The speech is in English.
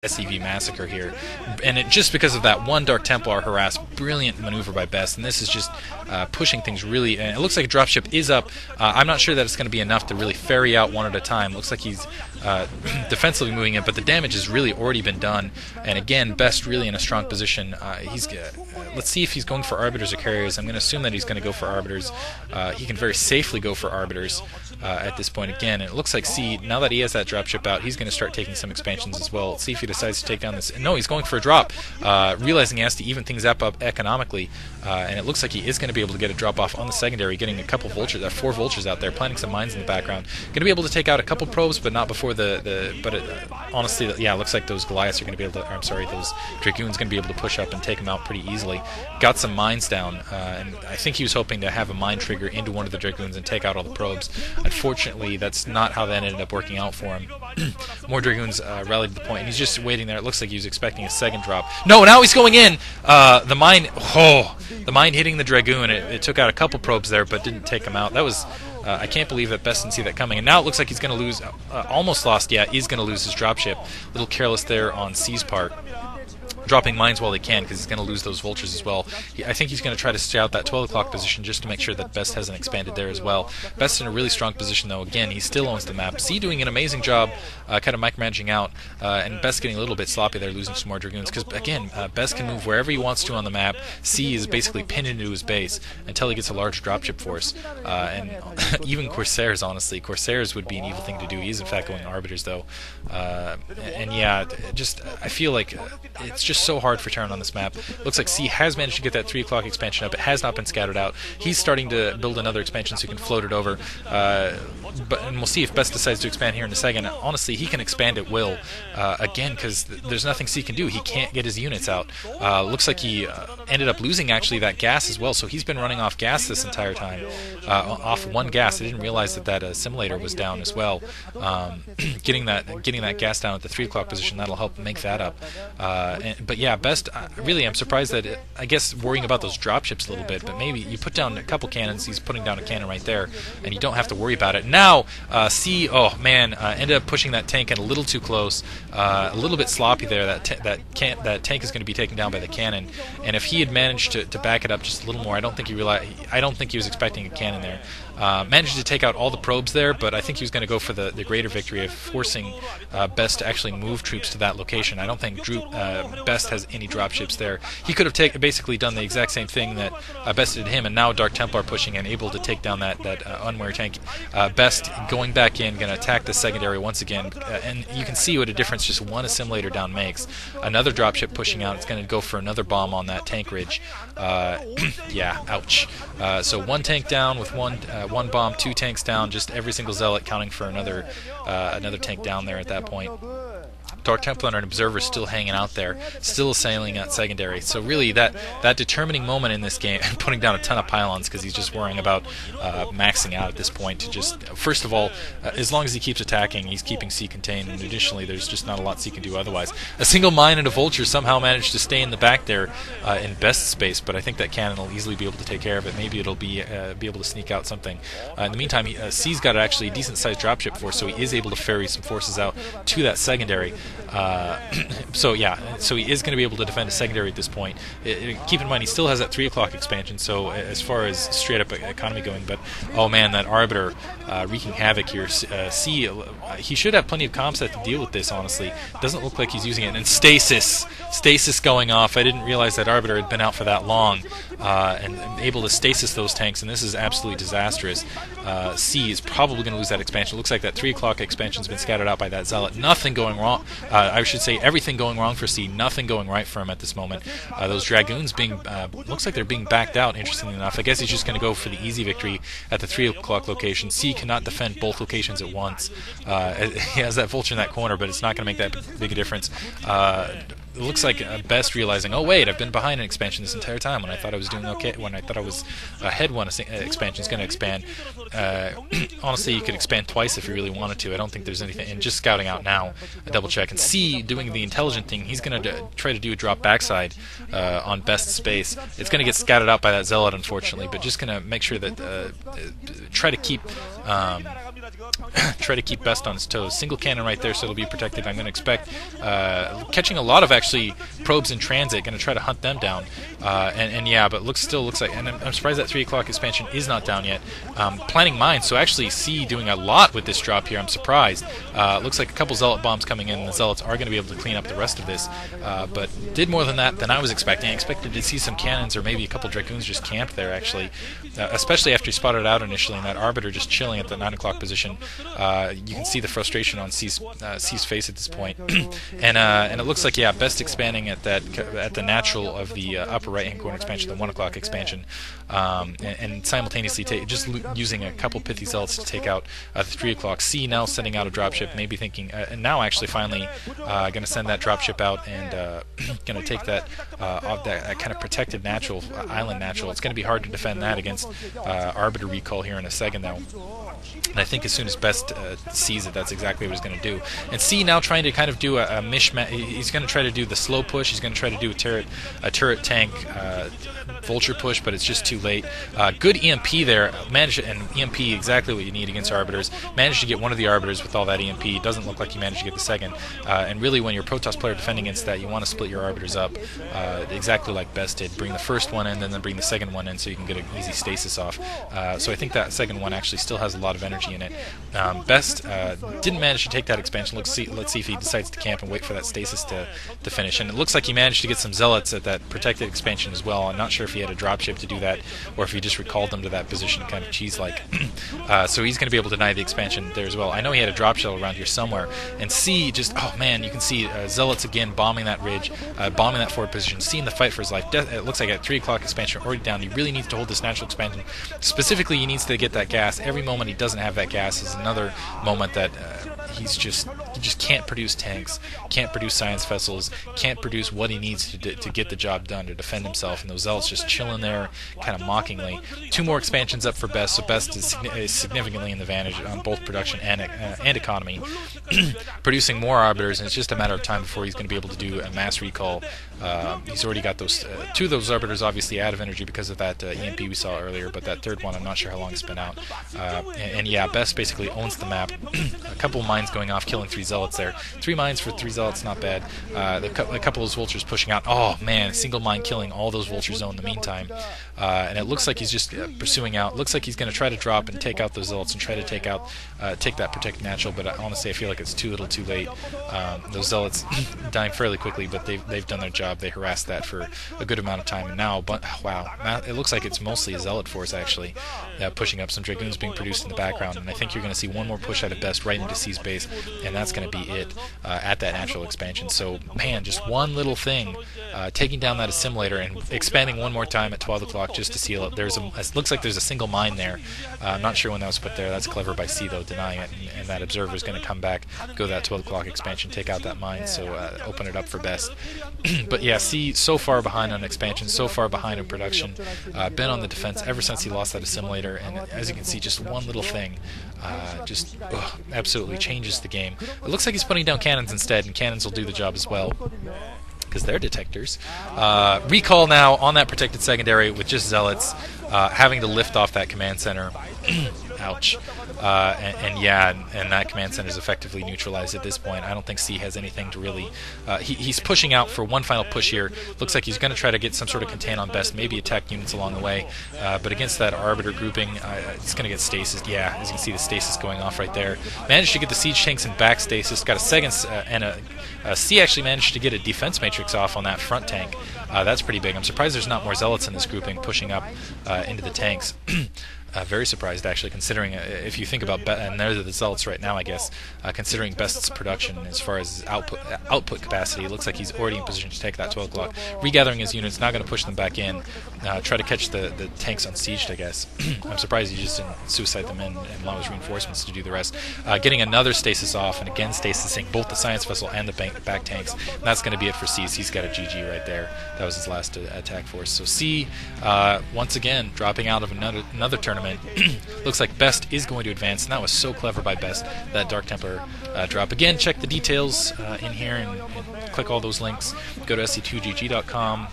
SCV massacre here, and just because of that one Dark Templar harass, brilliant maneuver by Best, and this is just pushing things really, and it looks like a dropship is up. I'm not sure that it's going to be enough to really ferry out one at a time. Looks like he's defensively moving it, but the damage has really already been done, and again, Best really in a strong position. Let's see if he's going for Arbiters or Carriers. I'm going to assume that he's going to go for Arbiters. He can very safely go for Arbiters at this point again, and it looks like C, now that he has that dropship out, he's going to start taking some expansions as well. Let's see if he decides to take down this. No, he's going for a drop, realizing he has to even things up economically, and it looks like he is going to be able to get a drop off on the secondary, getting a couple vultures, 4 vultures out there, planting some mines in the background. Going to be able to take out a couple probes, but not before honestly, yeah, it looks like those Goliaths are going to be able to, or I'm sorry, those Dragoons going to be able to push up and take them out pretty easily. Got some mines down, and I think he was hoping to have a mine trigger into one of the Dragoons and take out all the probes. Unfortunately, that's not how that ended up working out for him. More Dragoons rallied to the point, and he's just waiting there. It looks like he was expecting a second drop. No, now he's going in! The mine hitting the Dragoon. It took out a couple probes there, but didn't take him out. That was... I can't believe that Best didn't see that coming. And now it looks like he's going to lose, almost lost, yeah, he's going to lose his dropship. A little careless there on C's part. Dropping mines while he can, because he's going to lose those vultures as well. I think he's going to try to stay out that 12 o'clock position just to make sure that Best hasn't expanded there as well. Best in a really strong position, though. Again, he still owns the map. C doing an amazing job, kind of micromanaging out, and Best getting a little bit sloppy there, losing some more Dragoons, because, again, Best can move wherever he wants to on the map. C is basically pinned into his base until he gets a large dropship force. And even Corsairs, honestly. Corsairs would be an evil thing to do. He's, in fact, going Arbiters, though. And yeah, I feel like it's just so hard for Terran on this map. Looks like C has managed to get that 3 o'clock expansion up. It has not been scattered out. He's starting to build another expansion so he can float it over. And we'll see if Best decides to expand here in a second. Honestly, he can expand at will. Again, because there's nothing C can do. He can't get his units out. Looks like he ended up losing, actually, that gas as well. So he's been running off gas this entire time. Off one gas. I didn't realize that assimilator was down as well. Getting that gas down at the 3 o'clock position, that'll help make that up. But yeah, Best, really, I'm surprised that, I guess, worrying about those dropships a little bit, but maybe you put down a couple cannons, he's putting down a cannon right there, and you don't have to worry about it. Now, C, oh man, ended up pushing that tank in a little too close, a little bit sloppy there. That tank is going to be taken down by the cannon, and if he had managed to back it up just a little more, I don't think he was expecting a cannon there. Managed to take out all the probes there, but I think he was going to go for the greater victory of forcing Best to actually move troops to that location. I don't think Best has any dropships there. He could have basically done the exact same thing that Best did to him, and now Dark Templar pushing and able to take down that unwary tank. Best going back in, going to attack the secondary once again, and you can see what a difference just one assimilator down makes. Another dropship pushing out. It's going to go for another bomb on that tank ridge. Yeah, ouch. So one tank down with one bomb, 2 tanks down, just every single zealot counting for another tank down there at that point. Dark Templar and an Observer still hanging out there, still assailing at secondary. So really, that determining moment in this game, putting down a ton of pylons because he's just worrying about maxing out at this point. To just, first of all, as long as he keeps attacking, he's keeping C contained, and additionally, there's just not a lot C can do otherwise. A single mine and a vulture somehow managed to stay in the back there in Best space, but I think that cannon will easily be able to take care of it. Maybe it'll be able to sneak out something. In the meantime, C's got actually a decent-sized dropship force, so he is able to ferry some forces out to that secondary. So he is going to be able to defend a secondary at this point. Keep in mind, he still has that 3 o'clock expansion, so as far as straight-up economy going, but oh man, that Arbiter wreaking havoc here. C, he should have plenty of comsat to deal with this, honestly. Doesn't look like he's using it. And stasis going off. I didn't realize that Arbiter had been out for that long, and able to stasis those tanks, and this is absolutely disastrous. C is probably going to lose that expansion. It looks like that 3 o'clock expansion's been scattered out by that zealot. Nothing going wrong. I should say everything going wrong for C, nothing going right for him at this moment. Those Dragoons being, looks like they're being backed out, interestingly enough. I guess he's just going to go for the easy victory at the 3 o'clock location. C cannot defend both locations at once. He has that vulture in that corner, but it's not going to make that big a difference. It looks like Best realizing, oh wait, I've been behind an expansion this entire time when I thought I was doing okay, when I thought I was ahead one expansion is going to expand. Honestly, you could expand twice if you really wanted to. I don't think there's anything, and just scouting out now, a double check, and C doing the intelligent thing, he's going to try to do a drop backside on Best space. It's going to get scattered out by that zealot, unfortunately, but just going to make sure that, try to keep try to keep Best on his toes. Single cannon right there, so it'll be protected. I'm going to expect catching a lot of actually probes in transit. Going to try to hunt them down. And yeah, but still looks like, and I'm surprised that 3 o'clock expansion is not down yet. Planning mines, so actually C doing a lot with this drop here. I'm surprised. Looks like a couple Zealot bombs coming in, and the Zealots are going to be able to clean up the rest of this. But did more than that than I was expecting. I expected to see some cannons or maybe a couple Dragoons just camped there, actually. Especially after he spotted out initially, and that Arbiter just chilling at the 9 o'clock position. You can see the frustration on C's face at this point. And it looks like, yeah, Best expanding at the natural of the upper right-hand corner expansion, the 1 o'clock expansion, and simultaneously just using a couple pithy Zealots to take out the 3 o'clock. C now sending out a dropship, maybe thinking, and now actually finally going to send that dropship out and going to take that off that kind of protected natural, island natural. It's going to be hard to defend that against Arbiter recall here in a second, though. And I think as soon as Best sees it, that's exactly what he's going to do. And C now trying to kind of do a mishmash. He's going to try to do the slow push. He's going to try to do a turret tank vulture push, but it's just too late. Good EMP there. And EMP exactly what you need against Arbiters. Managed to get one of the Arbiters with all that EMP. Doesn't look like he managed to get the second. And really, when you're a Protoss player defending against that, you want to split your Arbiters up exactly like Best did. Bring the first one in, and then bring the second one in, so you can get an easy stasis off. So I think that second one actually still has a lot of energy in it. Best didn't manage to take that expansion. Let's see if he decides to camp and wait for that stasis to finish. And it looks like he managed to get some Zealots at that protected expansion as well. I'm not sure if he had a dropship to do that, or if he just recalled them to that position, kind of cheese-like. So he's going to be able to deny the expansion there as well. I know he had a drop shell around here somewhere. And C just, oh man, you can see Zealots again bombing that ridge, bombing that forward position, C in the fight for his life. It looks like at 3 o'clock expansion already down. He really needs to hold this natural expansion. Specifically, he needs to get that gas. Every moment he doesn't have that gas is another moment that he just can't produce tanks, can't produce science vessels, can't produce what he needs to get the job done to defend himself. And those Zealots just chilling there, kind of mockingly. 2 more expansions up for Best, so Best is significantly in the advantage on both production and economy, producing more Arbiters, and it's just a matter of time before he's going to be able to do a mass recall. He's already got those 2 of those Arbiters obviously out of energy because of that EMP we saw earlier, but that third one I'm not sure how long it's been out. And yeah, Best basically owns the map. A couple mines going off, killing 3 Zealots there. 3 mines for 3 Zealots, not bad. A couple of those Vultures pushing out. Oh man, single mine killing all those Vultures though in the meantime. And it looks like he's just pursuing out. Looks like he's going to try to drop and take out those Zealots and try to take that protected natural, but honestly I feel like it's too little too late. Those Zealots dying fairly quickly, but they've done their job. They harassed that for a good amount of time, and now, but wow, it looks like it's mostly a Zealot force actually pushing up. Some Dragoons being produced in the background, and I think you're going to see one more push out of Best right into C's base, and that's going to be it at that natural expansion. So man, just one little thing, taking down that assimilator and expanding one more time at 12 o'clock just to seal it. It looks like there's a single mine there. I'm not sure when that was put there. That's clever by C though, denying it, and that observer is going to come back, go to that 12 o'clock expansion, take out that mine, so open it up for Best. But yeah, C so far behind on expansion, so far behind in production, been on the defense ever since he lost that assimilator, and as you can see, just one little thing just absolutely changes the game. It looks like he's putting down cannons instead, and cannons will do the job as well, because they're detectors. Recall now on that protected secondary with just Zealots, having to lift off that command center. Ouch. And that command center is effectively neutralized at this point. I don't think C has anything to really... he's pushing out for one final push here. Looks like he's going to try to get some sort of contain on Best, maybe attack units along the way. But against that Arbiter grouping, it's going to get stasis. Yeah, as you can see, the stasis going off right there. Managed to get the siege tanks in back stasis. Got a second... C actually managed to get a defense matrix off on that front tank. That's pretty big. I'm surprised there's not more Zealots in this grouping pushing up into the tanks. Very surprised, actually, considering if you think about and they're the Zealots right now, I guess, considering Best's production as far as output capacity, it looks like he's already in position to take that 12 o'clock. Regathering his units, not going to push them back in, try to catch the tanks unsieged, I guess. I'm surprised he just didn't suicide them in and allow his reinforcements to do the rest. Getting another stasis off, and again stasising both the science vessel and the back tanks. And that's going to be it for C. C's got a GG right there. That was his last attack force. So C, once again, dropping out of another tournament. Looks like Best is going to advance, and that was so clever by Best, that Dark Temper drop. Again, check the details in here and click all those links. Go to sc2gg.com.